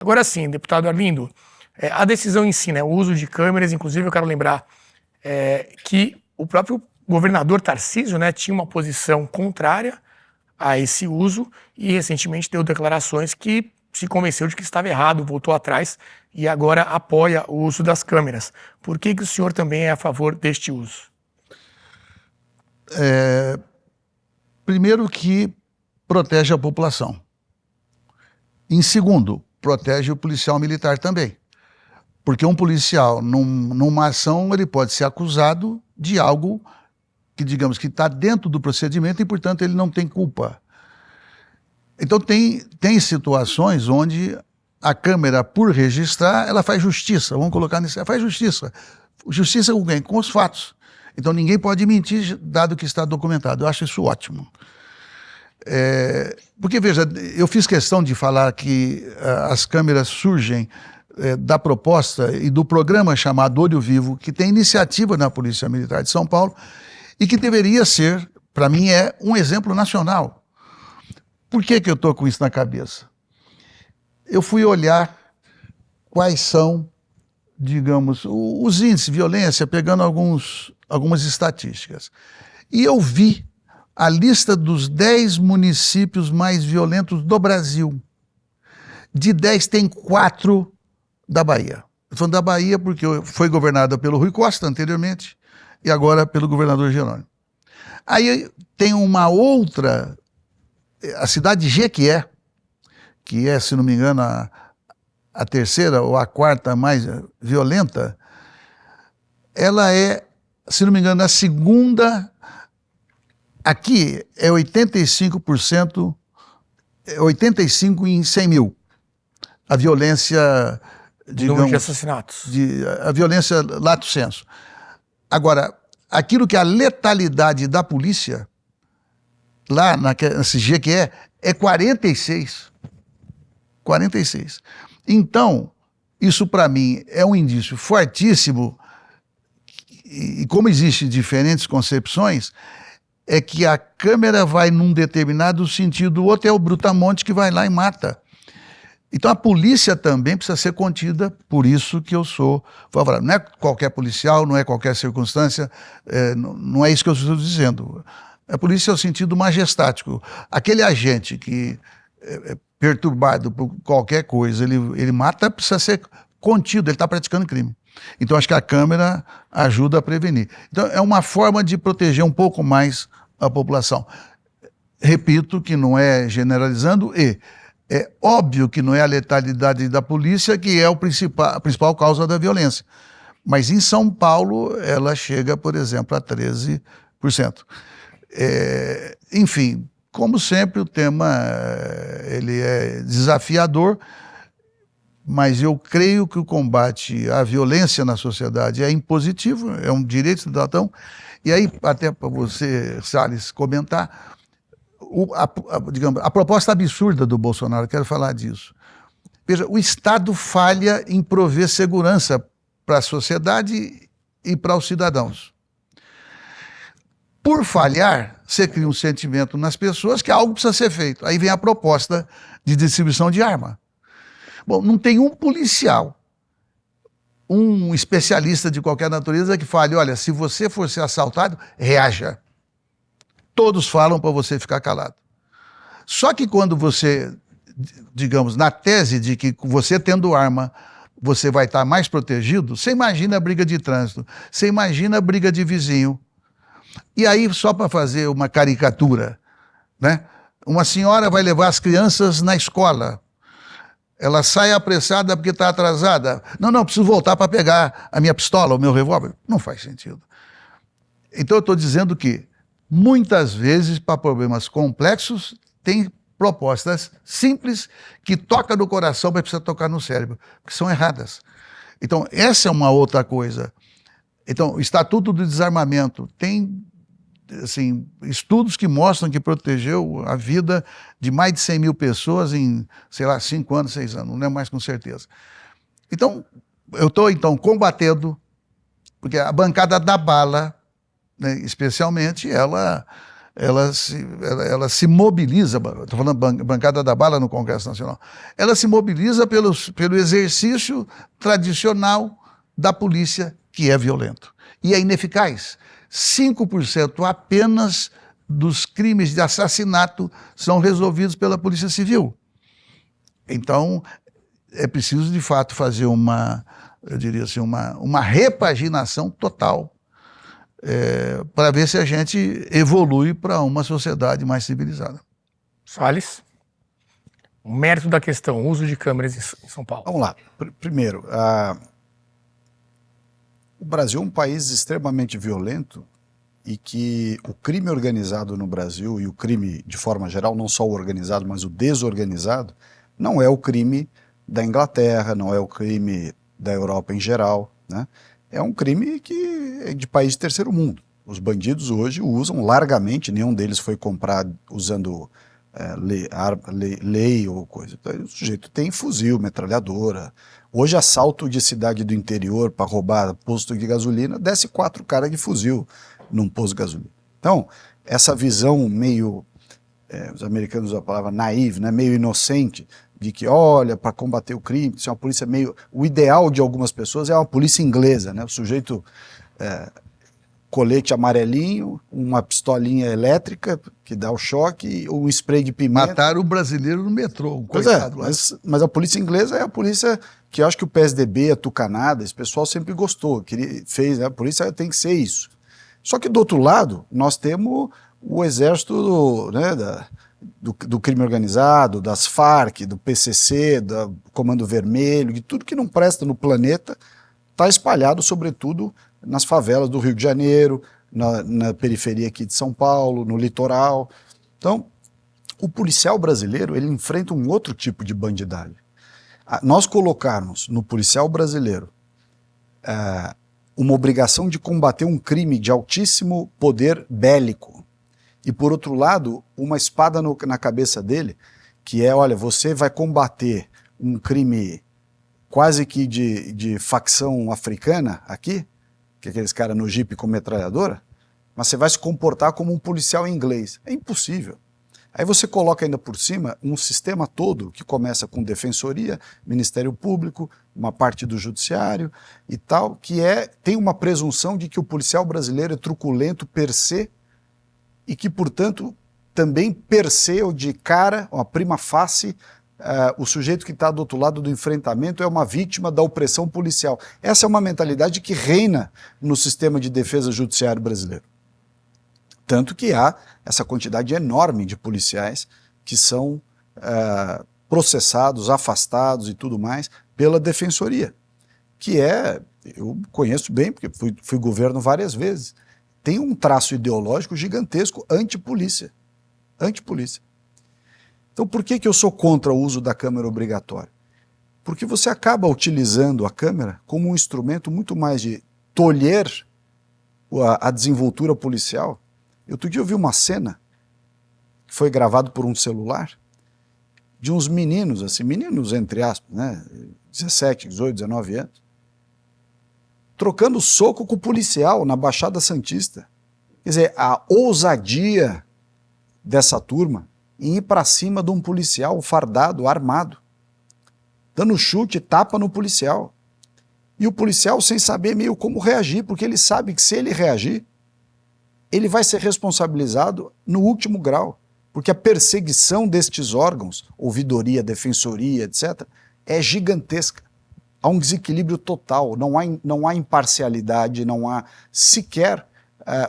Agora sim, deputado Arlindo, a decisão em si, né, o uso de câmeras, inclusive eu quero lembrar que o próprio governador Tarcísio, né, tinha uma posição contrária a esse uso e recentemente deu declarações que se convenceu de que estava errado, voltou atrás e agora apoia o uso das câmeras. Por que o senhor também é a favor deste uso? Primeiro que protege a população. Em segundo, protege o policial militar também. Porque um policial, numa ação, ele pode ser acusado de algo que, digamos, que está dentro do procedimento e, portanto, ele não tem culpa. Então, tem situações onde a câmera, por registrar, ela faz justiça. Vamos colocar nisso. Ela faz justiça. Justiça com quem? Com os fatos. Então, ninguém pode mentir, dado que está documentado. Eu acho isso ótimo. Porque, veja, eu fiz questão de falar que as câmeras surgem da proposta e do programa chamado Olho Vivo, que tem iniciativa na Polícia Militar de São Paulo e que deveria ser, para mim, um exemplo nacional. Por que eu estou com isso na cabeça? Eu fui olhar quais são, digamos, os índices de violência, pegando algumas estatísticas. E eu vi a lista dos 10 municípios mais violentos do Brasil. De 10 tem 4 da Bahia. Estou falando da Bahia porque foi governada pelo Rui Costa anteriormente e agora pelo governador Jerônimo. Aí tem uma outra, a cidade de Jequié, que é, se não me engano, a terceira ou a quarta mais violenta, ela é, se não me engano, a segunda. Aqui é 85%, 85 em 100 mil. A violência, digamos... Número de assassinatos. A violência lato sensu. Agora, aquilo que é a letalidade da polícia, lá nesse Jequié, é 46. 46. Então, isso para mim é um indício fortíssimo, e como existem diferentes concepções, é que a câmera vai num determinado sentido, o outro é o brutamonte que vai lá e mata. Então a polícia também precisa ser contida, por isso que eu sou favorável. Não é qualquer policial, não é qualquer circunstância, não é isso que eu estou dizendo. A polícia é o sentido majestático. Aquele agente que é perturbado por qualquer coisa, ele mata, precisa ser contido, ele está praticando crime. Então acho que a câmera ajuda a prevenir. Então é uma forma de proteger um pouco mais a população. Repito que não é generalizando e é óbvio que não é a letalidade da polícia que é a principal causa da violência. Mas em São Paulo ela chega, por exemplo, a 13%. Enfim, como sempre o tema ele é desafiador, mas eu creio que o combate à violência na sociedade é impositivo, é um direito do cidadão. E aí, até para você, Salles, comentar, digamos, a proposta absurda do Bolsonaro, quero falar disso. Veja, o Estado falha em prover segurança para a sociedade e para os cidadãos. Por falhar, você cria um sentimento nas pessoas que algo precisa ser feito. Aí vem a proposta de distribuição de arma. Bom, não tem um policial, um especialista de qualquer natureza que fale, olha, se você for ser assaltado, reaja. Todos falam para você ficar calado. Só que quando você, digamos, na tese de que você tendo arma, você vai estar mais protegido, você imagina a briga de trânsito, você imagina a briga de vizinho. E aí, só para fazer uma caricatura, né? Uma senhora vai levar as crianças na escola. Ela sai apressada porque está atrasada. Não, preciso voltar para pegar a minha pistola, o meu revólver. Não faz sentido. Então eu estou dizendo que, muitas vezes, para problemas complexos, tem propostas simples que tocam no coração, mas precisa tocar no cérebro, que são erradas. Então, essa é uma outra coisa. Então, o Estatuto do Desarmamento tem, assim, estudos que mostram que protegeu a vida de mais de 100 mil pessoas em, sei lá, 5 anos, 6 anos, não lembro mais com certeza. Então, eu estou, combatendo, porque a bancada da bala, né, especialmente, ela ela se mobiliza, estou falando bancada da bala no Congresso Nacional, ela se mobiliza pelo exercício tradicional da polícia, que é violento. E é ineficaz. 5% apenas dos crimes de assassinato são resolvidos pela Polícia Civil. Então, é preciso, de fato, fazer eu diria assim, uma repaginação total para ver se a gente evolui para uma sociedade mais civilizada. Salles, o mérito da questão, uso de câmeras em São Paulo. Vamos lá. Primeiro, o Brasil é um país extremamente violento e que o crime organizado no Brasil, e o crime de forma geral, não só o organizado, mas o desorganizado, não é o crime da Inglaterra, não é o crime da Europa em geral, né? É um crime que é de país de terceiro mundo. Os bandidos hoje usam largamente, nenhum deles foi comprado usando lei ou coisa. Então, o sujeito tem fuzil, metralhadora. Hoje, assalto de cidade do interior para roubar posto de gasolina, desce 4 caras de fuzil num posto de gasolina. Então, essa visão meio, os americanos usam a palavra naive, né, meio inocente, de que, olha, para combater o crime, isso é uma polícia meio... O ideal de algumas pessoas é uma polícia inglesa, né? O sujeito, colete amarelinho, uma pistolinha elétrica que dá o choque, um spray de pimenta. Mataram o brasileiro no metrô, Pois é, mas a polícia inglesa é a polícia que eu acho que o PSDB, a Tucanada, esse pessoal sempre gostou, fez, né? A polícia tem que ser isso. Só que do outro lado, nós temos o exército, né, do crime organizado, das Farc, do PCC, do Comando Vermelho, de tudo que não presta no planeta, está espalhado, sobretudo, nas favelas do Rio de Janeiro, na periferia aqui de São Paulo, no litoral. Então, o policial brasileiro, ele enfrenta um outro tipo de bandidagem. Nós colocarmos no policial brasileiro uma obrigação de combater um crime de altíssimo poder bélico, e, por outro lado, uma espada na cabeça dele, que é, olha, você vai combater um crime quase que de facção africana aqui, que é aqueles caras no jipe com metralhadora, mas você vai se comportar como um policial inglês. É impossível. Aí você coloca ainda por cima um sistema todo que começa com defensoria, Ministério Público, uma parte do judiciário e tal, que tem uma presunção de que o policial brasileiro é truculento per se, e que, portanto, também per se, ou de cara, uma prima facie, o sujeito que está do outro lado do enfrentamento é uma vítima da opressão policial. Essa é uma mentalidade que reina no sistema de defesa judiciário brasileiro. Tanto que há essa quantidade enorme de policiais que são processados, afastados e tudo mais pela defensoria, que eu conheço bem, porque fui governo várias vezes, tem um traço ideológico gigantesco antipolícia. Antipolícia. Então, por que eu sou contra o uso da câmera obrigatória? Porque você acaba utilizando a câmera como um instrumento muito mais de tolher a desenvoltura policial. Outro dia eu vi uma cena que foi gravada por um celular de uns meninos, assim, meninos entre aspas, né, 17, 18, 19 anos, trocando soco com o policial na Baixada Santista. Quer dizer, a ousadia dessa turma em ir para cima de um policial fardado, armado, dando chute e tapa no policial. E o policial sem saber meio como reagir, porque ele sabe que se ele reagir, ele vai ser responsabilizado no último grau, porque a perseguição destes órgãos, ouvidoria, defensoria, etc., é gigantesca. Há um desequilíbrio total, não há imparcialidade, não há sequer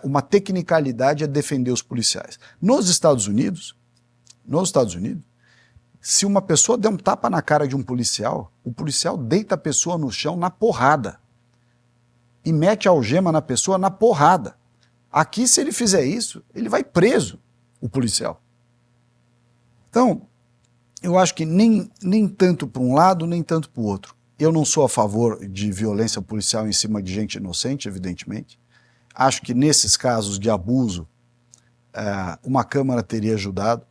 uma tecnicalidade a defender os policiais. Nos Estados Unidos, se uma pessoa der um tapa na cara de um policial, o policial deita a pessoa no chão na porrada e mete a algema na pessoa na porrada. Aqui, se ele fizer isso, ele vai preso, o policial. Então, eu acho que nem tanto para um lado, nem tanto para o outro. Eu não sou a favor de violência policial em cima de gente inocente, evidentemente. Acho que nesses casos de abuso, uma Câmara teria ajudado,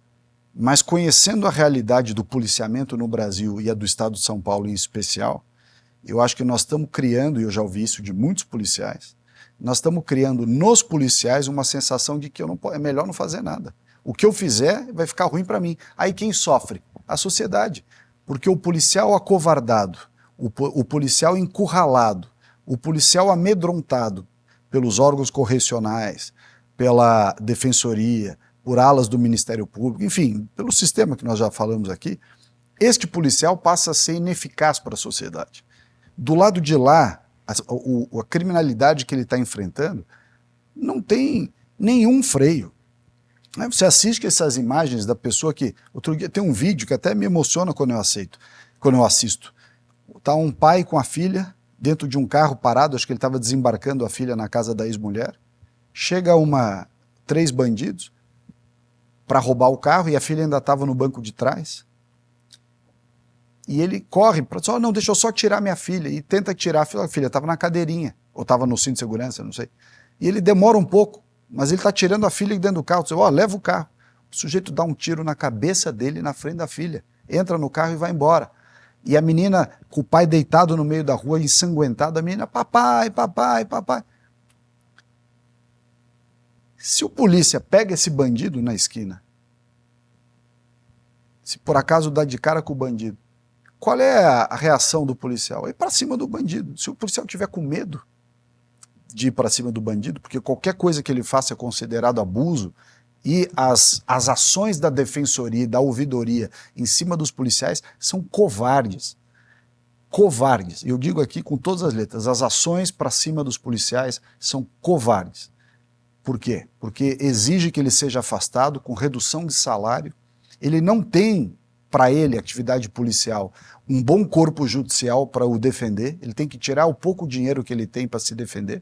mas conhecendo a realidade do policiamento no Brasil e a do Estado de São Paulo em especial, eu acho que nós estamos criando, e eu já ouvi isso de muitos policiais, nós estamos criando nos policiais uma sensação de que é melhor não fazer nada. O que eu fizer vai ficar ruim para mim. Aí quem sofre? A sociedade. Porque o policial acovardado, o policial encurralado, o policial amedrontado pelos órgãos correcionais, pela defensoria, por alas do Ministério Público, enfim, pelo sistema que nós já falamos aqui, este policial passa a ser ineficaz para a sociedade. Do lado de lá, a criminalidade que ele está enfrentando não tem nenhum freio. Você assiste essas imagens da pessoa que... Outro dia tem um vídeo que até me emociona quando eu assisto. Está um pai com a filha dentro de um carro parado, acho que ele estava desembarcando a filha na casa da ex-mulher. Chega 3 bandidos para roubar o carro e a filha ainda estava no banco de trás. E ele corre para dizer, não, deixa eu só tirar minha filha. E tenta tirar a filha estava na cadeirinha, ou estava no cinto de segurança, não sei. E ele demora um pouco, mas ele está tirando a filha dentro do carro. Diz, leva o carro. O sujeito dá um tiro na cabeça dele, na frente da filha. Entra no carro e vai embora. E a menina, com o pai deitado no meio da rua, ensanguentado, a menina, papai, papai, papai. Se o polícia pega esse bandido na esquina, se por acaso dá de cara com o bandido, qual é a reação do policial? É ir para cima do bandido. Se o policial tiver com medo de ir para cima do bandido, porque qualquer coisa que ele faça é considerado abuso, e as ações da defensoria e da ouvidoria em cima dos policiais são covardes. Covardes. Eu digo aqui com todas as letras, as ações para cima dos policiais são covardes. Por quê? Porque exige que ele seja afastado com redução de salário, ele não tem para ele, atividade policial, um bom corpo judicial para o defender, ele tem que tirar o pouco dinheiro que ele tem para se defender.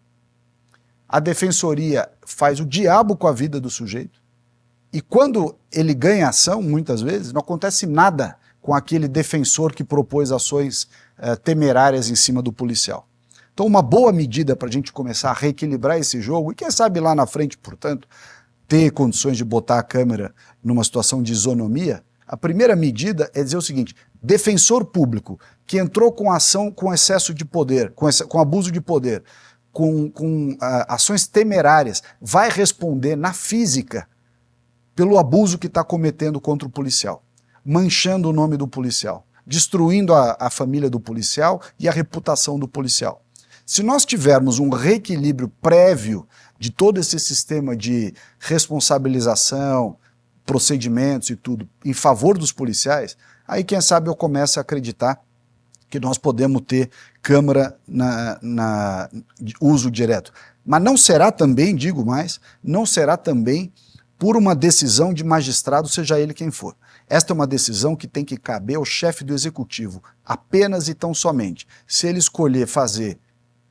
A defensoria faz o diabo com a vida do sujeito, e quando ele ganha ação, muitas vezes, não acontece nada com aquele defensor que propôs ações temerárias em cima do policial. Então, uma boa medida para a gente começar a reequilibrar esse jogo, e quem sabe lá na frente, portanto, ter condições de botar a Câmara numa situação de isonomia, a primeira medida é dizer o seguinte, defensor público que entrou com ação com excesso de poder, com abuso de poder, com ações temerárias, vai responder na física pelo abuso que está cometendo contra o policial, manchando o nome do policial, destruindo a família do policial e a reputação do policial. Se nós tivermos um reequilíbrio prévio de todo esse sistema de responsabilização, procedimentos e tudo, em favor dos policiais, aí quem sabe eu começo a acreditar que nós podemos ter Câmara de uso direto. Mas não será também, digo mais, não será também por uma decisão de magistrado, seja ele quem for. Esta é uma decisão que tem que caber ao chefe do executivo, apenas e tão somente. Se ele escolher fazer,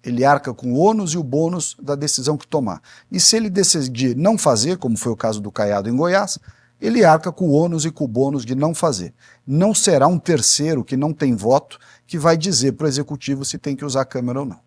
ele arca com o ônus e o bônus da decisão que tomar. E se ele decidir não fazer, como foi o caso do Caiado em Goiás, ele arca com o ônus e com o bônus de não fazer. Não será um terceiro que não tem voto que vai dizer para o executivo se tem que usar a Câmara ou não.